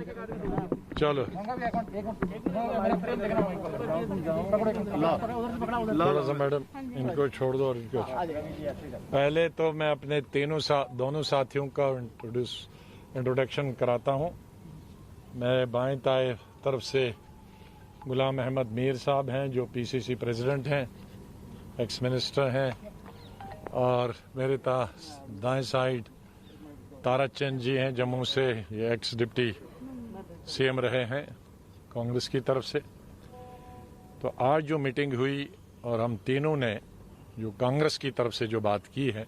चलो थोड़ा सा मैडम इनको छोड़ दो और इनको पहले तो मैं अपने दोनों साथियों का इंट्रोडक्शन कराता हूं। मेरे बाएं दाएं तरफ से गुलाम अहमद मीर साहब हैं जो पीसीसी प्रेसिडेंट हैं, एक्स मिनिस्टर हैं, और मेरे दाएं साइड तारा चंद जी हैं जम्मू से, ये एक्स डिप्टी सीएम रहे हैं कांग्रेस की तरफ से। तो आज जो मीटिंग हुई और हम तीनों ने जो कांग्रेस की तरफ से जो बात की है,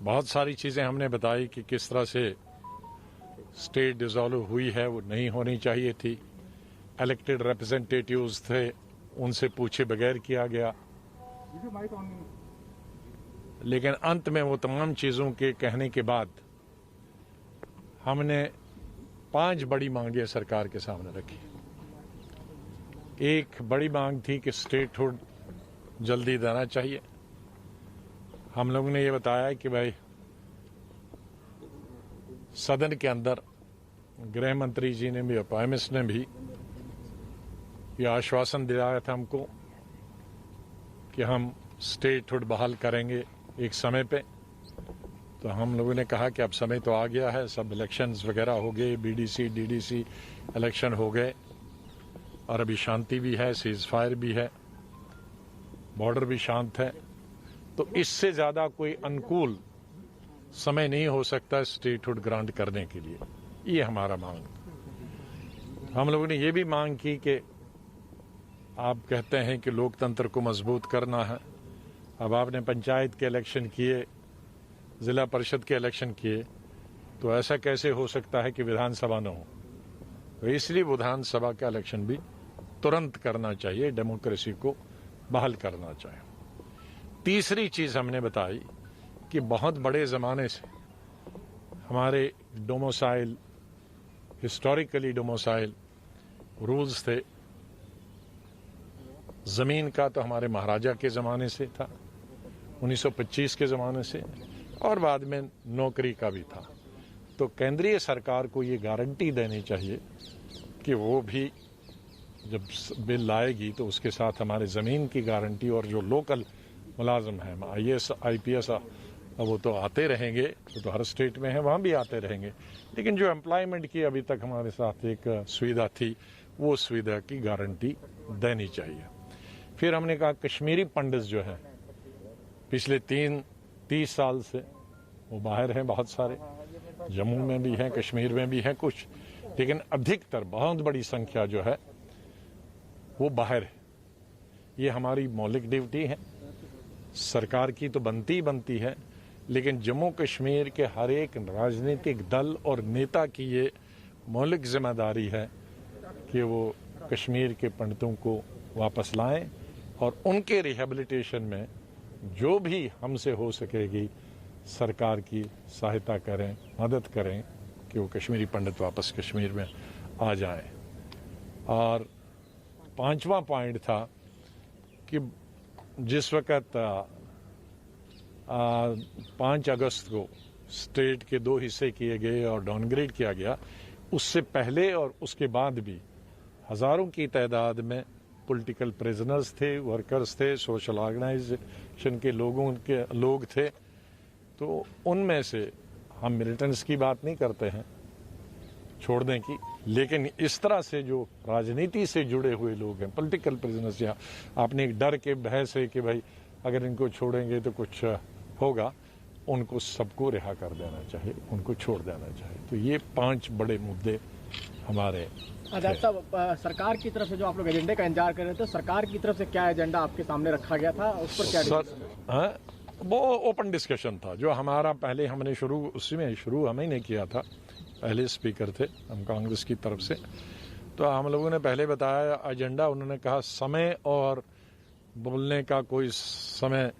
बहुत सारी चीजें हमने बताई कि किस तरह से स्टेट डिसॉल्व हुई है, वो नहीं होनी चाहिए थी। इलेक्टेड रिप्रेजेंटेटिव्स थे, उनसे पूछे बगैर किया गया, लेकिन अंत में वो तमाम चीजों के कहने के बाद हमने 5 बड़ी मांगें सरकार के सामने रखी। एक बड़ी मांग थी कि स्टेटहुड जल्दी देना चाहिए। हम लोगों ने ये बताया कि भाई सदन के अंदर गृह मंत्री जी ने भी और प्राइम मिनिस्टर ने भी ये आश्वासन दिलाया था हमको कि हम स्टेटहुड बहाल करेंगे एक समय पे। तो हम लोगों ने कहा कि अब समय तो आ गया है, सब इलेक्शंस वगैरह हो गए, बीडीसी डीडीसी इलेक्शन हो गए और अभी शांति भी है, सीज फायर भी है, बॉर्डर भी शांत है। तो इससे ज्यादा कोई अनुकूल समय नहीं हो सकता स्टेटहुड ग्रांट करने के लिए। ये हमारा मांग। हम लोगों ने ये भी मांग की कि आप कहते हैं कि लोकतंत्र को मजबूत करना है, अब आपने पंचायत के इलेक्शन किए, जिला परिषद के इलेक्शन किए, तो ऐसा कैसे हो सकता है कि विधानसभा न हो? तो इसलिए विधानसभा का इलेक्शन भी तुरंत करना चाहिए, डेमोक्रेसी को बहाल करना चाहिए। तीसरी चीज हमने बताई कि बहुत बड़े जमाने से हमारे डोमिसाइल, हिस्टोरिकली डोमिसाइल रूल्स थे। जमीन का तो हमारे महाराजा के जमाने से था, 1925 के जमाने से, और बाद में नौकरी का भी था। तो केंद्रीय सरकार को ये गारंटी देनी चाहिए कि वो भी जब बिल लाएगी तो उसके साथ हमारे ज़मीन की गारंटी, और जो लोकल मुलाजिम हैं, आईएएस आईपीएस, वो तो आते रहेंगे, तो हर स्टेट में है, वहाँ भी आते रहेंगे, लेकिन जो एम्प्लॉयमेंट की अभी तक हमारे साथ एक सुविधा थी, वो सुविधा की गारंटी देनी चाहिए। फिर हमने कहा कश्मीरी पंडित जो हैं पिछले 30 साल से वो बाहर हैं, बहुत सारे, जम्मू में भी हैं, कश्मीर में भी हैं कुछ, लेकिन अधिकतर बहुत बड़ी संख्या जो है वो बाहर है। ये हमारी मौलिक ड्यूटी है, सरकार की तो बनती ही बनती है, लेकिन जम्मू कश्मीर के हर एक राजनीतिक दल और नेता की ये मौलिक जिम्मेदारी है कि वो कश्मीर के पंडितों को वापस लाएं और उनके रिहेबिलिटेशन में जो भी हमसे हो सकेगी सरकार की सहायता करें, मदद करें कि वो कश्मीरी पंडित वापस कश्मीर में आ जाएं। और 5वां पॉइंट था कि जिस वक़्त 5 अगस्त को स्टेट के 2 हिस्से किए गए और डाउनग्रेड किया गया, उससे पहले और उसके बाद भी हजारों की तादाद में पॉलिटिकल प्रिजनर्स थे, वर्कर्स थे, सोशल ऑर्गेनाइजेशन के लोग थे। तो उनमें से हम मिलिटेंट्स की बात नहीं करते हैं छोड़ने की, लेकिन इस तरह से जो राजनीति से जुड़े हुए लोग हैं, पॉलिटिकल प्रिजनर्स, या आपने एक डर के भय से कि भाई अगर इनको छोड़ेंगे तो कुछ होगा, उनको सबको रिहा कर देना चाहिए, उनको छोड़ देना चाहिए। तो ये 5 बड़े मुद्दे हमारे। डॉक्टर साहब, सरकार की तरफ से जो आप लोग एजेंडे का इंतजार कर रहे थे, सरकार की तरफ से क्या एजेंडा आपके सामने रखा गया था, उस पर क्या? वो ओपन डिस्कशन था जो हमारा पहले हमने शुरू हमें नहीं किया था। पहले स्पीकर थे हम कांग्रेस की तरफ से, तो हम लोगों ने पहले बताया एजेंडा। उन्होंने कहा समय और बोलने का कोई समय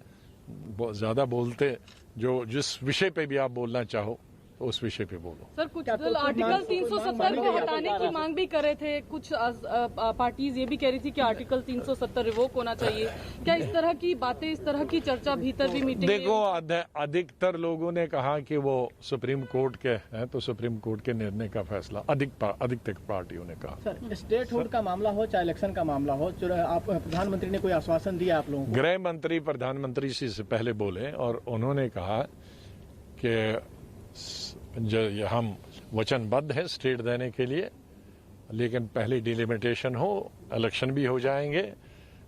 ज़्यादा बोलते, जो जिस विषय पे भी आप बोलना चाहो तो उस विषय पे बोलो। सर कुछ क्या दल कोई आर्टिकल मांग- 370 को कोई हटाने की मांग भी कर रहे थे। कुछ पार्टीज ये भी कह रही थी कि आर्टिकल 370 रिवोक होना चाहिए। क्या इस तरह की बातें, इस तरह की चर्चा भीतर भी मीटिंग में? देखो, अधिकतर लोगों ने कहा कि वो सुप्रीम कोर्ट के हैं, तो सुप्रीम कोर्ट के निर्णय का फैसला अधिकतर पार्टियों ने कहा। सर स्टेटहुड का मामला हो चाहे इलेक्शन का मामला हो, आप प्रधानमंत्री ने कोई आश्वासन दिया आप लोगों को? गृह मंत्री प्रधानमंत्री से पहले बोले और उन्होंने कहा कि हम वचनबद्ध हैं स्टेट देने के लिए, लेकिन पहले डिलिमिटेशन हो, इलेक्शन भी हो जाएंगे,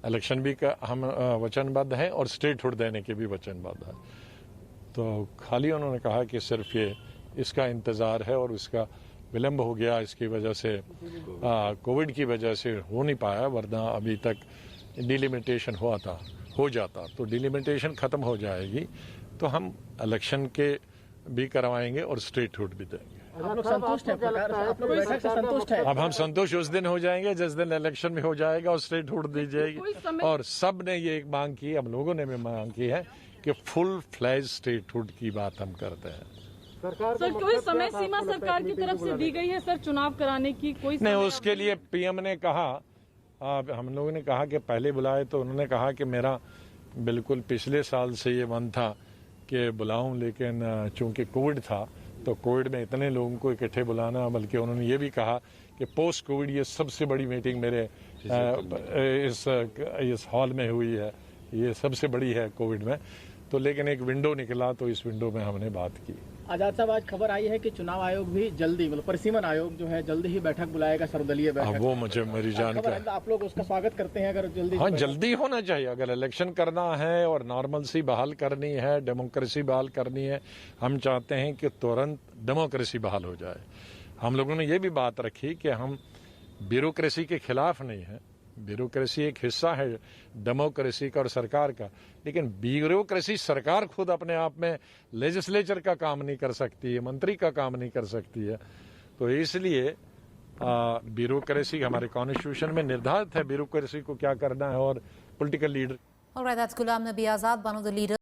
इलेक्शन भी का हम वचनबद्ध हैं और स्टेटहुड देने के भी वचनबद्ध हैं। तो खाली उन्होंने कहा कि सिर्फ ये इसका इंतज़ार है और इसका विलंब हो गया, इसकी वजह से कोविड की वजह से हो नहीं पाया, वरना अभी तक डिलिमिटेशन हो जाता तो डिलिमिटेशन ख़त्म हो जाएगी तो हम इलेक्शन के भी करवाएंगे और स्टेटहुड भी देंगे। आप लोग संतुष्ट हैं प्रकार, आप लोग बैठक से संतुष्ट है? अब हम संतुष्ट उस दिन हो जाएंगे जिस दिन इलेक्शन में हो जाएगा और स्टेटहुड दी जाएगी। और सब ने ये एक मांग की, हम लोगों ने भी मांग की है कि फुल फ्लैज स्टेटहुड की बात हम करते हैं। सर कोई समय सीमा सरकार की तरफ से दी गई है सर चुनाव कराने की? कोई नहीं, उसके लिए पीएम ने कहा, हम लोगों ने कहा कि पहले बुलाए, तो उन्होंने कहा कि मेरा बिल्कुल पिछले साल से ये मन था कि बुलाऊं, लेकिन चूंकि कोविड था तो कोविड में इतने लोगों को इकट्ठे बुलाना, बल्कि उन्होंने ये भी कहा कि पोस्ट कोविड ये सबसे बड़ी मीटिंग मेरे इस हॉल में हुई है, ये सबसे बड़ी है कोविड में। तो लेकिन एक विंडो निकला, तो इस विंडो में हमने बात की। आजाद साहब, आज खबर आई है कि चुनाव आयोग भी जल्दी, मतलब परिसीमन आयोग जो है जल्दी ही बैठक बुलाएगा, सर्वदलीय बैठक। वो मुझे मेरी जानकारी, आप लोग उसका स्वागत करते हैं अगर जल्दी? हाँ, जल्दी होना चाहिए। अगर इलेक्शन करना है और नॉर्मलसी बहाल करनी है, डेमोक्रेसी बहाल करनी है, हम चाहते हैं कि तुरंत डेमोक्रेसी बहाल हो जाए। हम लोगों ने ये भी बात रखी कि हम ब्यूरोक्रेसी के खिलाफ नहीं है, ब्यूरोक्रेसी एक हिस्सा है डेमोक्रेसी का और सरकार का, लेकिन ब्यूरोक्रेसी सरकार खुद अपने आप में लेजिस्लेचर का काम नहीं कर सकती है, मंत्री का काम नहीं कर सकती है। तो इसलिए ब्यूरोक्रेसी हमारे कॉन्स्टिट्यूशन में निर्धारित है, ब्यूरोक्रेसी को क्या करना है, और political leader. All right, that's Ghulam Nabi Azad, one of the leaders.